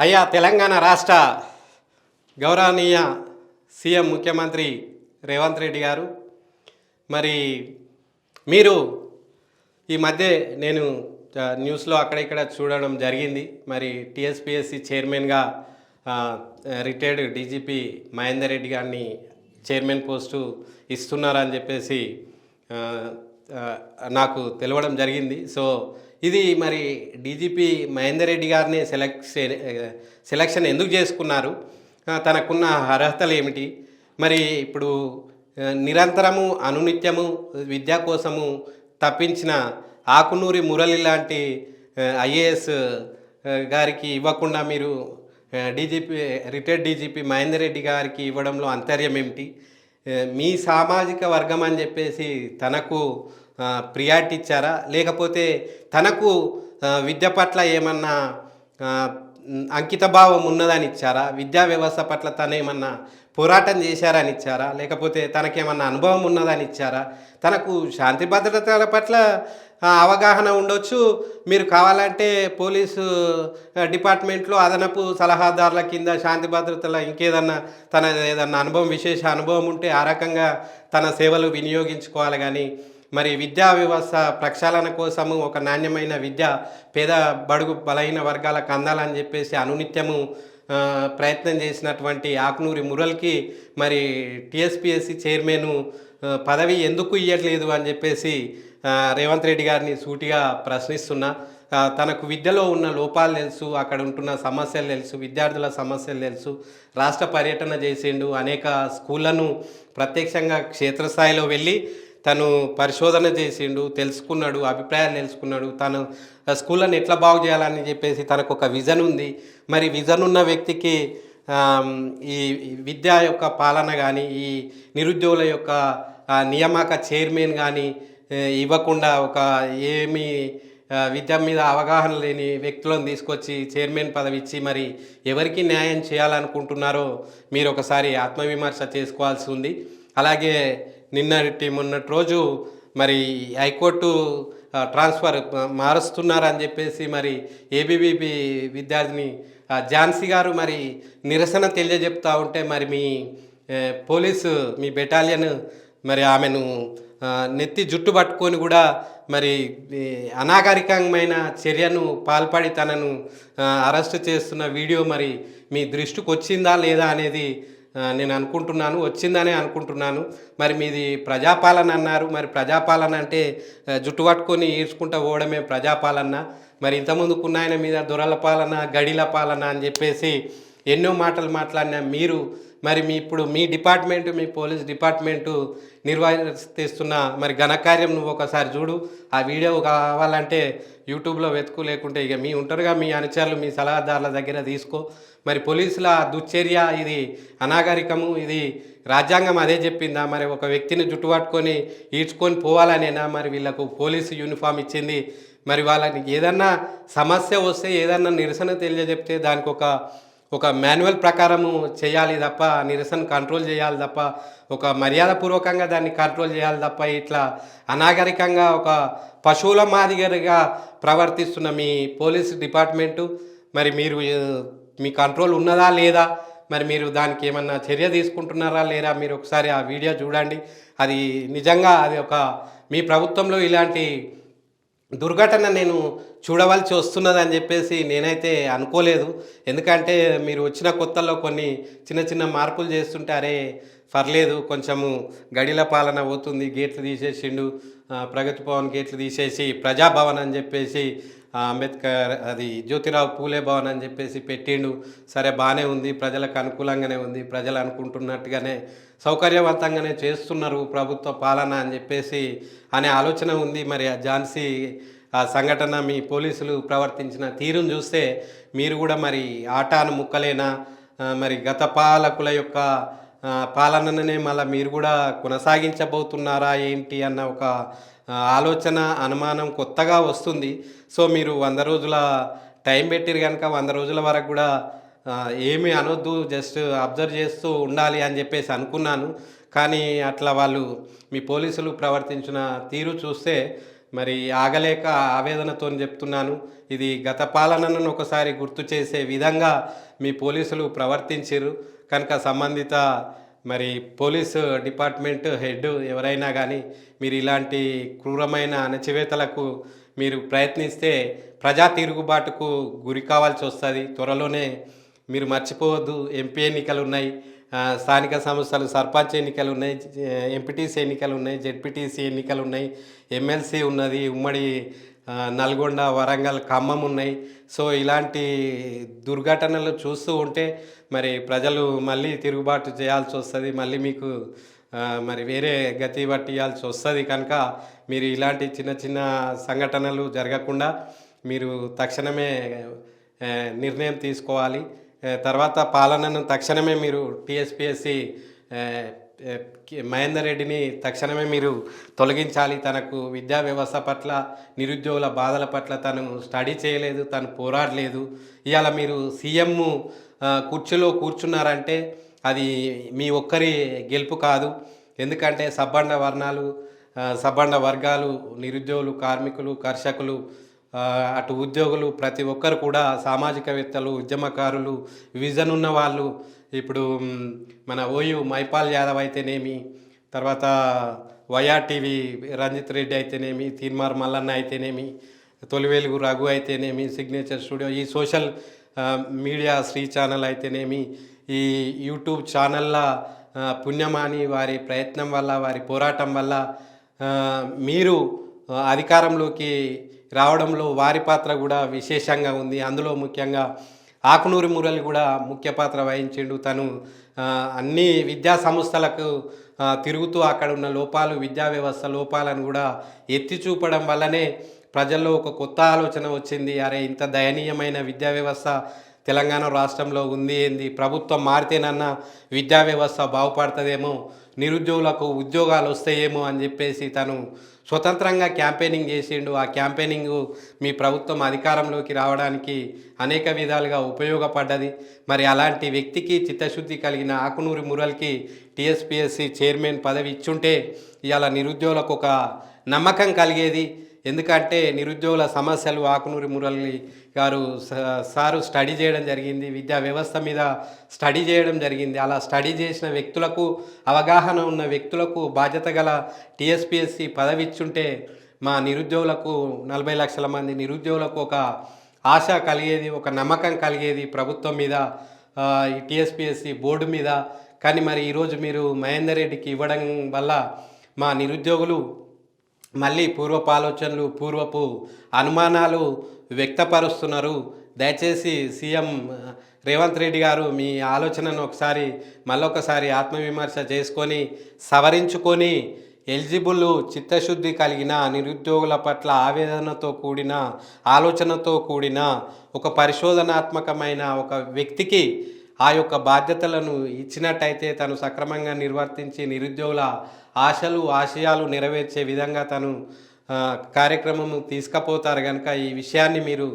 అయ్యా తెలంగాణ రాష్ట్ర గౌరవనీయ సీఎం ముఖ్యమంత్రి రేవంత్ రెడ్డి గారు, మరి మీరు ఈ మధ్య నేను న్యూస్లో అక్కడ ఇక్కడ చూడడం జరిగింది. మరి టీఎస్పీఎస్సీ చైర్మన్గా రిటైర్డ్ డీజీపీ మహేందర్ రెడ్డి గారిని చైర్మన్ పోస్టు ఇస్తున్నారని చెప్పేసి నాకు తెలవడం జరిగింది. సో ఇది మరి డీజీపీ మహేందర్ రెడ్డి గారిని సెలక్షన్ ఎందుకు చేసుకున్నారు, తనకున్న అర్హతలు ఏమిటి, మరి ఇప్పుడు నిరంతరము అనునిత్యము విద్య కోసము తప్పించిన ఆకునూరి మురళి లాంటి ఐఏఎస్ గారికి ఇవ్వకుండా మీరు రిటైర్డ్ డీజీపీ మహేందర్ రెడ్డి గారికి ఇవ్వడంలో అంతర్యం ఏమిటి, మీ సామాజిక వర్గం అని చెప్పేసి తనకు ప్రియారిటీ ఇచ్చారా, లేకపోతే తనకు విద్య పట్ల ఏమన్నా అంకితభావం ఉన్నదని ఇచ్చారా, విద్యా వ్యవస్థ పట్ల తను ఏమన్నా పోరాటం చేశారని ఇచ్చారా, లేకపోతే తనకేమన్నా అనుభవం ఉన్నదని ఇచ్చారా, తనకు శాంతి భద్రతల పట్ల అవగాహన ఉండొచ్చు, మీరు కావాలంటే పోలీసు డిపార్ట్మెంట్లో అదనపు సలహాదారుల కింద శాంతి భద్రతల ఇంకేదన్నా తన ఏదన్నా అనుభవం విశేష అనుభవం ఉంటే ఆ రకంగా తన సేవలు వినియోగించుకోవాలి. కానీ మరి విద్యా వ్యవస్థ ప్రక్షాళన కోసము ఒక నాణ్యమైన విద్య పేద బడుగు బలహీన వర్గాలకు అందాలని చెప్పేసి అనునిత్యము ప్రయత్నం చేసినటువంటి ఆకునూరి మురళికి మరి టీఎస్పీఎస్సీ చైర్మన్ పదవి ఎందుకు ఇవ్వట్లేదు అని చెప్పేసి రేవంత్ రెడ్డి గారిని సూటిగా ప్రశ్నిస్తున్నా. తనకు విద్యలో ఉన్న లోపాలు తెలుసు, అక్కడ ఉంటున్న సమస్యలు తెలుసు, విద్యార్థుల సమస్యలు తెలుసు, రాష్ట్ర పర్యటన చేసిండు, అనేక స్కూళ్ళను ప్రత్యక్షంగా క్షేత్రస్థాయిలో వెళ్ళి తను పరిశోధన చేసిండు, తెలుసుకున్నాడు, అభిప్రాయాలు తెలుసుకున్నాడు, తను స్కూళ్ళని ఎట్లా బాగు చేయాలని చెప్పేసి తనకు ఒక విజన్ ఉంది. మరి విజన్ ఉన్న వ్యక్తికి ఈ విద్య యొక్క పాలన కానీ, ఈ నిరుద్యోగుల యొక్క నియామక చైర్మన్ కానీ ఇవ్వకుండా ఒక ఏమి విద్య మీద అవగాహన లేని వ్యక్తులను తీసుకొచ్చి చైర్మన్ పదవి ఇచ్చి మరి ఎవరికి న్యాయం చేయాలనుకుంటున్నారో మీరు ఒకసారి ఆత్మవిమర్శ చేసుకోవాల్సి ఉంది. అలాగే మొన్నటి రోజు మరి హైకోర్టు ట్రాన్స్ఫర్ మారుస్తున్నారని చెప్పేసి మరి ఏబీవీపీ విద్యార్థిని ఝాన్సీ గారు మరి నిరసన తెలియజెప్తూ ఉంటే మరి మీ పోలీసు మీ బెటాలియన్ మరి ఆమెను నెత్తి జుట్టు పట్టుకొని కూడా మరి అనాగరికమైన చర్యను పాల్పడి తనను అరెస్ట్ చేస్తున్న వీడియో మరి మీ దృష్టికి వచ్చిందా లేదా అనేది నేను అనుకుంటున్నాను, వచ్చిందనే అనుకుంటున్నాను. మరి మీది ప్రజాపాలన అన్నారు, మరి ప్రజాపాలన అంటే జుట్టు పట్టుకొని ఈడ్చుకుంటూ పోవడమే ప్రజాపాలన. మరి ఇంతకుముందుకున్న ఆయన మీద దొరల పాలన, గడిల పాలన అని చెప్పేసి ఎన్నో మాటలు మాట్లాడిన మీరు మరి ఇప్పుడు మీ డిపార్ట్మెంటు, మీ పోలీస్ డిపార్ట్మెంటు నిర్వహిస్తున్న మరి ఘనకార్యం నువ్వు ఒకసారి చూడు. ఆ వీడియో కావాలంటే యూట్యూబ్లో వెతుకు, లేకుంటే ఇక మీ ఉంటారుగా మీ అనుచరులు, మీ సలహాదారుల దగ్గర తీసుకో. మరి పోలీసుల దుశ్చర్య ఇది అనాగరికము, ఇది రాజ్యాంగం అదే చెప్పిందా? మరి ఒక వ్యక్తిని జుట్టు పట్టుకొని ఈడ్చుకొని పోవాలనేనా మరి వీళ్ళకు పోలీసు యూనిఫామ్ ఇచ్చింది? మరి వాళ్ళకి ఏదన్నా సమస్య వస్తే, ఏదన్నా నిరసన తెలియజెప్తే దానికి ఒక మాన్యువల్ ప్రకారము చేయాలి తప్ప, నిరసన కంట్రోల్ చేయాలి తప్ప, ఒక మర్యాదపూర్వకంగా దాన్ని కంట్రోల్ చేయాలి తప్ప, ఇట్లా అనాగరికంగా ఒక పశువుల మాదిరిగా ప్రవర్తిస్తున్న మీ పోలీస్ డిపార్ట్మెంటు మరి మీరు మీ కంట్రోల్ ఉన్నదా లేదా, మరి మీరు దానికి ఏమన్నా చర్య తీసుకుంటున్నారా లేదా, మీరు ఒకసారి ఆ వీడియో చూడండి. అది నిజంగా అది ఒక మీ ప్రభుత్వంలో ఇలాంటి దుర్ఘటన నేను చూడవలసి వస్తున్నదని చెప్పేసి నేనైతే అనుకోలేదు. ఎందుకంటే మీరు వచ్చిన కొత్తల్లో కొన్ని చిన్న చిన్న మార్పులు చేస్తుంటే అరే పర్లేదు, కొంచెము గడిల పాలన పోతుంది, గేట్లు తీసేసిండు, ప్రగతి భవన్ గేట్లు తీసేసి ప్రజాభవన్ అని చెప్పేసి అంబేద్కర్ అది జ్యోతిరావు పూలే భవన్ అని చెప్పేసి పెట్టిండు, సరే బాగానే ఉంది, ప్రజలకు అనుకూలంగానే ఉంది, ప్రజలు అనుకుంటున్నట్టుగానే సౌకర్యవంతంగానే చేస్తున్నారు ప్రభుత్వ పాలన అని చెప్పేసి అనే ఆలోచన ఉంది. మరి ఆ ఝాన్సీ ఆ సంఘటన మీ పోలీసులు ప్రవర్తించిన తీరును చూస్తే మీరు కూడా మరి ఆటాను ముక్కలేనా, మరి గత పాలకుల యొక్క పాలననే మళ్ళీ మీరు కూడా కొనసాగించబోతున్నారా ఏంటి అన్న ఒక ఆలోచన, అనుమానం కొత్తగా వస్తుంది. సో మీరు 100 రోజుల టైం పెట్టిరు కనుక 100 రోజుల వరకు కూడా ఏమీ అనొద్దు, జస్ట్ అబ్జర్వ్ చేస్తూ ఉండాలి అని చెప్పేసి అనుకున్నాను. కానీ అట్లా వాళ్ళు మీ పోలీసులు ప్రవర్తించిన తీరు చూస్తే మరి ఆగలేక ఆవేదనతో చెప్తున్నాను. ఇది గత పాలనను ఒకసారి గుర్తు చేసే విధంగా మీ పోలీసులు ప్రవర్తించిర్రు. కనుక సంబంధిత మరి పోలీసు డిపార్ట్మెంట్ హెడ్ ఎవరైనా కానీ మీరు ఇలాంటి క్రూరమైన అణచివేతలకు మీరు ప్రయత్నిస్తే ప్రజా తిరుగుబాటుకు గురి కావాల్సి వస్తుంది. త్వరలోనే మీరు మర్చిపోవద్దు, ఎంపీ ఎన్నికలు ఉన్నాయి, స్థానిక సంస్థలు సర్పంచ్ ఎన్నికలు ఉన్నాయి, ఎంపీటీసీ ఎన్నికలు ఉన్నాయి, జెడ్పీటీసీ ఎన్నికలు ఉన్నాయి, ఎమ్మెల్సీ ఉన్నది, ఉమ్మడి నల్గొండ, వరంగల్, ఖమ్మం ఉన్నాయి. సో ఇలాంటి దుర్ఘటనలు చూస్తూ ఉంటే మరి ప్రజలు మళ్ళీ తిరుగుబాటు చేయాల్సి వస్తుంది, మళ్ళీ మీకు మరి వేరే గతి పట్టియాల్సి వస్తుంది. కనుక మీరు ఇలాంటి చిన్న చిన్న సంఘటనలు జరగకుండా మీరు తక్షణమే నిర్ణయం తీసుకోవాలి. తర్వాత పాలనను తక్షణమే మీరు టీఎస్పీఎస్సి మహేందర్ రెడ్డిని తక్షణమే మీరు తొలగించాలి. తనకు విద్యా వ్యవస్థ పట్ల, నిరుద్యోగుల బాధల పట్ల తను స్టడీ చేయలేదు, తను పోరాడలేదు. ఇవాళ మీరు సీఎం కుర్చీలో కూర్చున్నారంటే అది మీ ఒక్కరి గెలుపు కాదు. ఎందుకంటే సబ్బండ వర్ణాలు, సబ్బండ వర్గాలు, నిరుద్యోగులు, కార్మికులు, కర్షకులు, అటు ఉద్యోగులు ప్రతి ఒక్కరు కూడా సామాజికవేత్తలు, ఉద్యమకారులు, విజన్ ఉన్న వాళ్ళు ఇప్పుడు మన ఓయూ మైపాల్ యాదవ్ అయితేనేమి, తర్వాత వైఆర్టీవీ రంజిత్ రెడ్డి అయితేనేమి, తీన్మార్ మల్లన్న అయితేనేమి, తొలివేలుగు రఘు అయితేనేమి, సిగ్నేచర్ స్టూడియో, ఈ సోషల్ మీడియా శ్రీ ఛానల్ అయితేనేమి, ఈ యూట్యూబ్ ఛానళ్ళ పుణ్యమాని వారి ప్రయత్నం వల్ల, వారి పోరాటం వల్ల మీరు అధికారంలోకి రావడంలో వారి పాత్ర కూడా విశేషంగా ఉంది. అందులో ముఖ్యంగా ఆకునూరి మురళి కూడా ముఖ్య పాత్ర వహించిండు. తను అన్ని విద్యా సంస్థలకు తిరుగుతూ అక్కడ ఉన్న లోపాలు, విద్యా వ్యవస్థ లోపాలను కూడా ఎత్తి చూపడం వల్లనే ప్రజల్లో ఒక కొత్త ఆలోచన వచ్చింది. అరే, ఇంత దయనీయమైన విద్యా వ్యవస్థ తెలంగాణ రాష్ట్రంలో ఉంది ఏంది, ప్రభుత్వం మారితేనన్నా విద్యా వ్యవస్థ బాగుపడుతుందేమో, నిరుద్యోగులకు ఉద్యోగాలు వస్తాయేమో అని చెప్పేసి తను స్వతంత్రంగా క్యాంపెయినింగ్ చేసిండు. ఆ క్యాంపెయినింగ్ మీ ప్రభుత్వం అధికారంలోకి రావడానికి అనేక విధాలుగా ఉపయోగపడ్డది. మరి అలాంటి వ్యక్తికి, చిత్తశుద్ధి కలిగిన ఆకునూరి మురళికి టీఎస్పీఎస్సీ చైర్మన్ పదవి ఇచ్చుంటే ఇవాళ నిరుద్యోగులకు ఒక నమ్మకం కలిగేది. ఎందుకంటే నిరుద్యోగుల సమస్యలు ఆకునూరి మురళి గారు సారు స్టడీ చేయడం జరిగింది, విద్యా వ్యవస్థ మీద స్టడీ చేయడం జరిగింది. అలా స్టడీ చేసిన వ్యక్తులకు, అవగాహన ఉన్న వ్యక్తులకు బాధ్యత గల టీఎస్పీఎస్సీ పదవి ఇచ్చుంటే మా నిరుద్యోగులకు, 40 లక్షల మంది నిరుద్యోగులకు ఒక ఆశ కలిగేది, ఒక నమ్మకం కలిగేది ప్రభుత్వం మీద, ఈ టీఎస్పీఎస్సీ బోర్డు మీద. కానీ మరి ఈరోజు మీరు మహేందర్ రెడ్డికి ఇవ్వడం వల్ల మా నిరుద్యోగులు మళ్ళీ పూర్వపు ఆలోచనలు, పూర్వపు అనుమానాలు వ్యక్తపరుస్తున్నారు. దయచేసి సీఎం రేవంత్ రెడ్డి గారు మీ ఆలోచనను ఒకసారి మళ్ళొకసారి ఆత్మవిమర్శ చేసుకొని సవరించుకొని ఎలిజిబుల్, చిత్తశుద్ధి కలిగిన, నిరుద్యోగుల పట్ల ఆవేదనతో కూడిన, ఆలోచనతో కూడిన ఒక పరిశోధనాత్మకమైన ఒక వ్యక్తికి ఆ యొక్క బాధ్యతలను ఇచ్చినట్టయితే తను సక్రమంగా నిర్వర్తించి నిరుద్యోగుల ఆశలు, ఆశయాలు నెరవేర్చే విధంగా తను కార్యక్రమం తీసుకుపోతారు. కనుక ఈ విషయాన్ని మీరు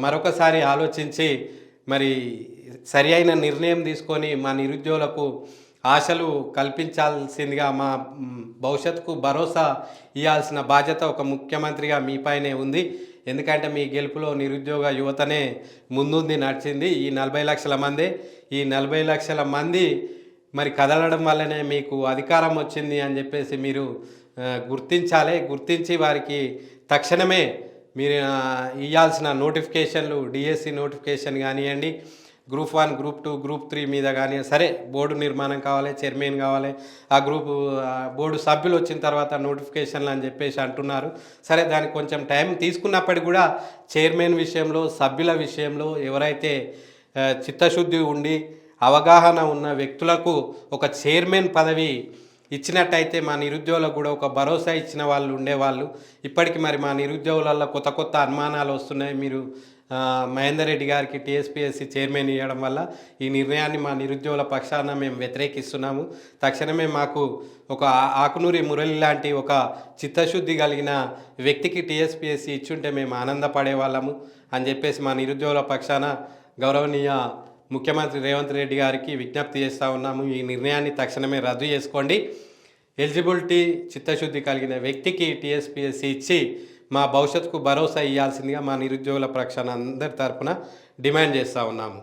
మరొకసారి ఆలోచించి మరి సరి అయిన నిర్ణయం తీసుకొని మా నిరుద్యోగులకు ఆశలు కల్పించాల్సిందిగా, మా భవిష్యత్తుకు భరోసా ఇవ్వాల్సిన బాధ్యత ఒక ముఖ్యమంత్రిగా మీపైనే ఉంది. ఎందుకంటే మీ గెలుపులో నిరుద్యోగ యువతనే ముందుంది, నడిచింది. ఈ 40 లక్షల మంది, ఈ 40 లక్షల మంది మరి కదలడం వల్లనే మీకు అధికారం వచ్చింది అని చెప్పేసి మీరు గుర్తించాలి. గుర్తించి వారికి తక్షణమే మీరు ఇవ్వాల్సిన నోటిఫికేషన్లు, డిఎస్సి నోటిఫికేషన్ కానివ్వండి, గ్రూప్ 1, గ్రూప్ 2, గ్రూప్ 3 మీద కానీ సరే బోర్డు నిర్మాణం కావాలి, చైర్మన్ కావాలి, ఆ బోర్డు సభ్యులు వచ్చిన తర్వాత నోటిఫికేషన్లు అని చెప్పేసి అంటున్నారు. సరే, దానికి కొంచెం టైం తీసుకున్నప్పటికీ కూడా చైర్మన్ విషయంలో, సభ్యుల విషయంలో ఎవరైతే చిత్తశుద్ధి ఉండి అవగాహన ఉన్న వ్యక్తులకు ఒక చైర్మన్ పదవి ఇచ్చినట్టయితే మా నిరుద్యోగులకు కూడా ఒక భరోసా ఇచ్చిన వాళ్ళు ఉండేవాళ్ళు. ఇప్పటికి మరి మా నిరుద్యోగులలో కొత్త కొత్త అనుమానాలు వస్తున్నాయి. మీరు మహేందర్ రెడ్డి గారికి టీఎస్పీఎస్సీ చైర్మన్ ఇవ్వడం వల్ల ఈ నిర్ణయాన్ని మా నిరుద్యోగుల పక్షాన మేము వ్యతిరేకిస్తున్నాము. తక్షణమే మాకు ఒక ఆకునూరి మురళి లాంటి ఒక చిత్తశుద్ధి కలిగిన వ్యక్తికి టీఎస్పీఎస్సీ ఇచ్చుంటే మేము ఆనందపడే వాళ్ళము అని చెప్పేసి మా నిరుద్యోగుల పక్షాన గౌరవనీయ ముఖ్యమంత్రి రేవంత్ రెడ్డి గారికి విజ్ఞప్తి చేస్తూ ఉన్నాము. ఈ నిర్ణయాన్ని తక్షణమే రద్దు చేసుకోండి. ఎలిజిబిలిటీ చిత్తశుద్ధి కలిగిన వ్యక్తికి టీఎస్పీఎస్సీ ఇచ్చి మా భవిష్యత్తుకు భరోసా ఇవ్వాల్సిందిగా మా నిరుద్యోగుల పక్షాన అందరి తరపున డిమాండ్ చేస్తూ ఉన్నాము.